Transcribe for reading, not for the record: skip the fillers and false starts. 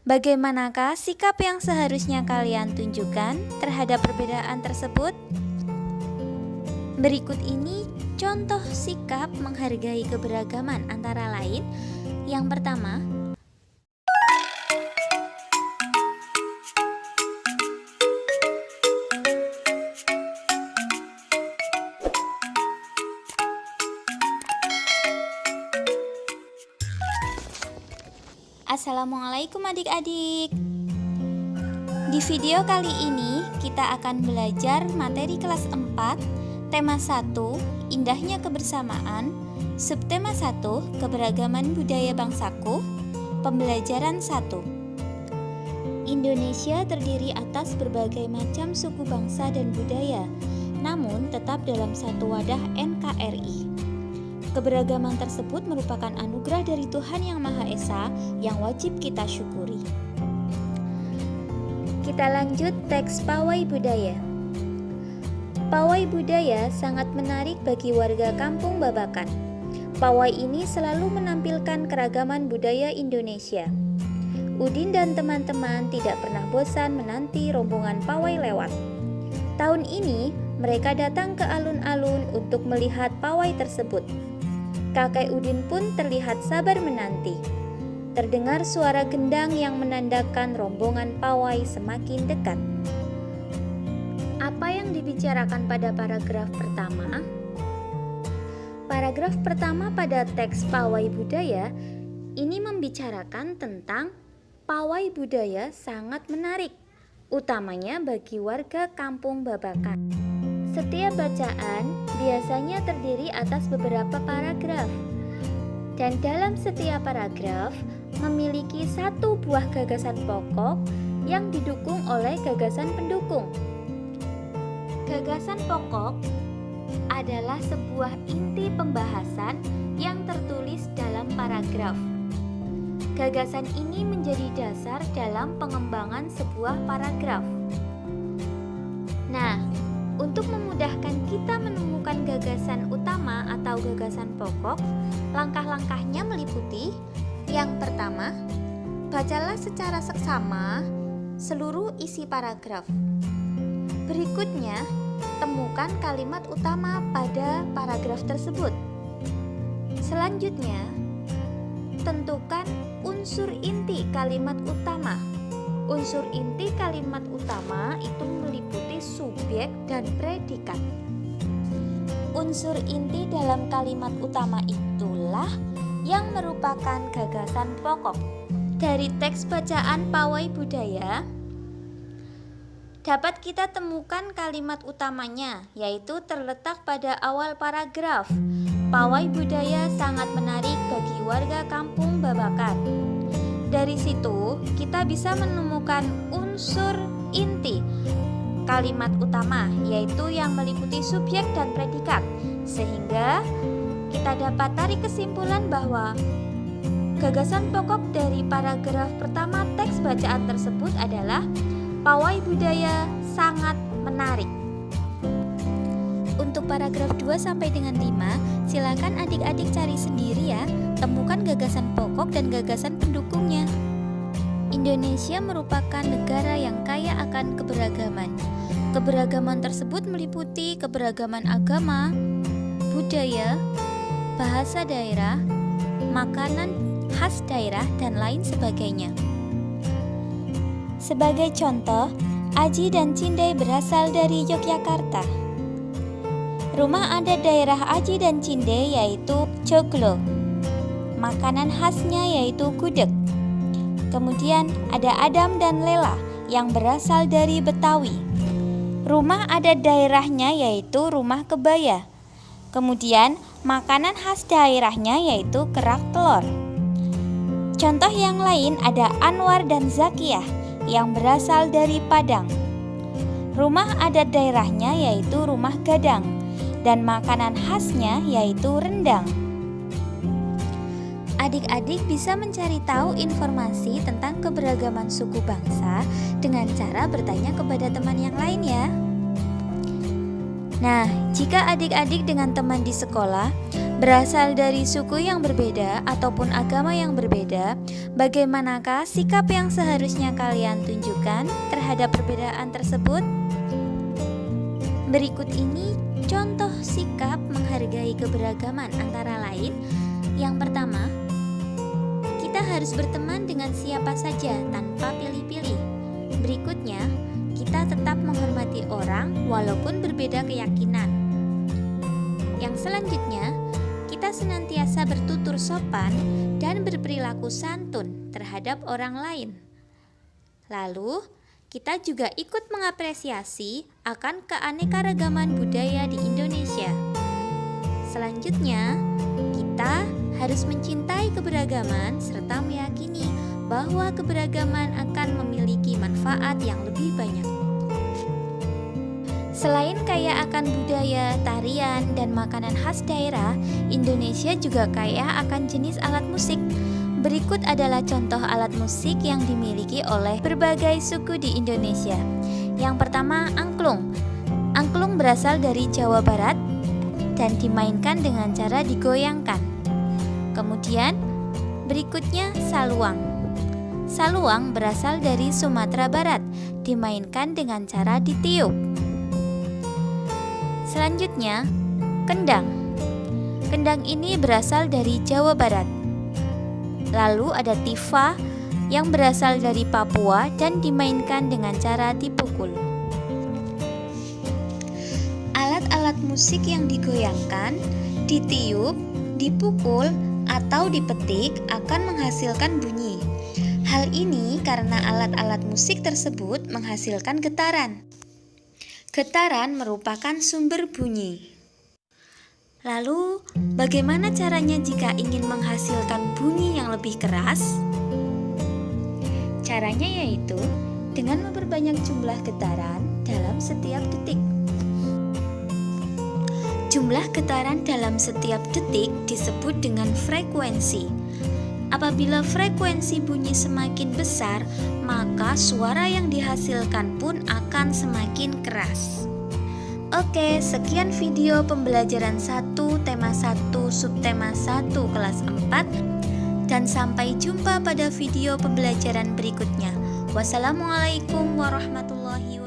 Bagaimanakah sikap yang seharusnya kalian tunjukkan terhadap perbedaan tersebut? Berikut ini contoh sikap menghargai keberagaman antara lain. Yang pertama, Assalamualaikum adik-adik. Di video kali ini kita akan belajar materi kelas 4, tema 1, indahnya kebersamaan, subtema 1, keberagaman budaya bangsaku, pembelajaran 1. Indonesia terdiri atas berbagai macam suku bangsa dan budaya, namun tetap dalam satu wadah NKRI. Keberagaman tersebut merupakan anugerah dari Tuhan Yang Maha Esa yang wajib kita syukuri. Kita lanjut teks Pawai Budaya. Pawai budaya sangat menarik bagi warga Kampung Babakan. Pawai ini selalu menampilkan keragaman budaya Indonesia. Udin dan teman-teman tidak pernah bosan menanti rombongan pawai lewat. Tahun ini mereka datang ke alun-alun untuk melihat pawai tersebut. Kakek Udin pun terlihat sabar menanti. Terdengar suara gendang yang menandakan rombongan pawai semakin dekat. Apa yang dibicarakan pada paragraf pertama? Paragraf pertama pada teks Pawai Budaya ini membicarakan tentang pawai budaya sangat menarik, utamanya bagi warga Kampung Babakan. Setiap bacaan biasanya terdiri atas beberapa paragraf, dan dalam setiap paragraf memiliki satu buah gagasan pokok yang didukung oleh gagasan pendukung. Gagasan pokok adalah sebuah inti pembahasan yang tertulis dalam paragraf. Gagasan ini menjadi dasar dalam pengembangan sebuah paragraf. Nah, untuk memudahkan kita menemukan gagasan utama atau gagasan pokok, langkah-langkahnya meliputi: yang pertama, bacalah secara seksama seluruh isi paragraf. Berikutnya, temukan kalimat utama pada paragraf tersebut. Selanjutnya, tentukan unsur inti kalimat utama. Unsur inti kalimat utama itu meliputi subjek dan predikat. Unsur inti dalam kalimat utama itulah yang merupakan gagasan pokok. Dari teks bacaan Pawai Budaya dapat kita temukan kalimat utamanya, yaitu terletak pada awal paragraf. Pawai budaya sangat menarik bagi warga Kampung Babakan. Dari situ, kita bisa menemukan unsur inti kalimat utama, yaitu yang meliputi subjek dan predikat, sehingga kita dapat tarik kesimpulan bahwa gagasan pokok dari paragraf pertama teks bacaan tersebut adalah pawai budaya sangat menarik. Untuk paragraf 2 sampai dengan 5, silakan adik-adik cari sendiri ya. Temukan gagasan pokok dan gagasan pendukungnya. Indonesia merupakan negara yang kaya akan keberagaman. Keberagaman tersebut meliputi keberagaman agama, budaya, bahasa daerah, makanan khas daerah, dan lain sebagainya. Sebagai contoh, Aji dan Cindai berasal dari Yogyakarta. Rumah adat daerah Aji dan Cindai yaitu joglo. Makanan khasnya yaitu gudeg. Kemudian ada Adam dan Lela yang berasal dari Betawi. Rumah adat daerahnya yaitu rumah kebaya. Kemudian makanan khas daerahnya yaitu kerak telur. Contoh yang lain ada Anwar dan Zakiyah yang berasal dari Padang. Rumah adat daerahnya yaitu rumah gadang dan makanan khasnya yaitu rendang. Adik-adik bisa mencari tahu informasi tentang keberagaman suku bangsa dengan cara bertanya kepada teman yang lain ya. Nah, jika adik-adik dengan teman di sekolah berasal dari suku yang berbeda ataupun agama yang berbeda, bagaimanakah sikap yang seharusnya kalian tunjukkan terhadap perbedaan tersebut? Berikut ini contoh sikap menghargai keberagaman antara lain. Yang pertama, kita harus berteman dengan siapa saja tanpa pilih-pilih. Berikutnya, kita tetap menghormati orang walaupun berbeda keyakinan. Yang selanjutnya, kita senantiasa bertutur sopan dan berperilaku santun terhadap orang lain. Lalu, kita juga ikut mengapresiasi akan keanekaragaman budaya di Indonesia. Selanjutnya, kita harus mencintai keberagaman serta meyakini bahwa keberagaman akan memiliki manfaat yang lebih banyak. Selain kaya akan budaya, tarian, dan makanan khas daerah, Indonesia juga kaya akan jenis alat musik. Berikut adalah contoh alat musik yang dimiliki oleh berbagai suku di Indonesia. Yang pertama, angklung. Angklung berasal dari Jawa Barat dan dimainkan dengan cara digoyangkan. Kemudian, berikutnya saluang. Saluang berasal dari Sumatera Barat, dimainkan dengan cara ditiup. Selanjutnya, kendang. Kendang ini berasal dari Jawa Barat. Lalu ada tifa yang berasal dari Papua dan dimainkan dengan cara dipukul. Alat-alat musik yang digoyangkan, ditiup, dipukul, atau dipetik akan menghasilkan bunyi. Hal ini karena alat-alat musik tersebut menghasilkan getaran. Getaran merupakan sumber bunyi. Lalu, bagaimana caranya jika ingin menghasilkan bunyi yang lebih keras? Caranya yaitu dengan memperbanyak jumlah getaran dalam setiap detik. Jumlah getaran dalam setiap detik disebut dengan frekuensi. Apabila frekuensi bunyi semakin besar, maka suara yang dihasilkan pun akan semakin keras. Oke, sekian video pembelajaran 1, tema 1, subtema 1, kelas 4. Dan sampai jumpa pada video pembelajaran berikutnya. Wassalamualaikum warahmatullahi wabarakatuh.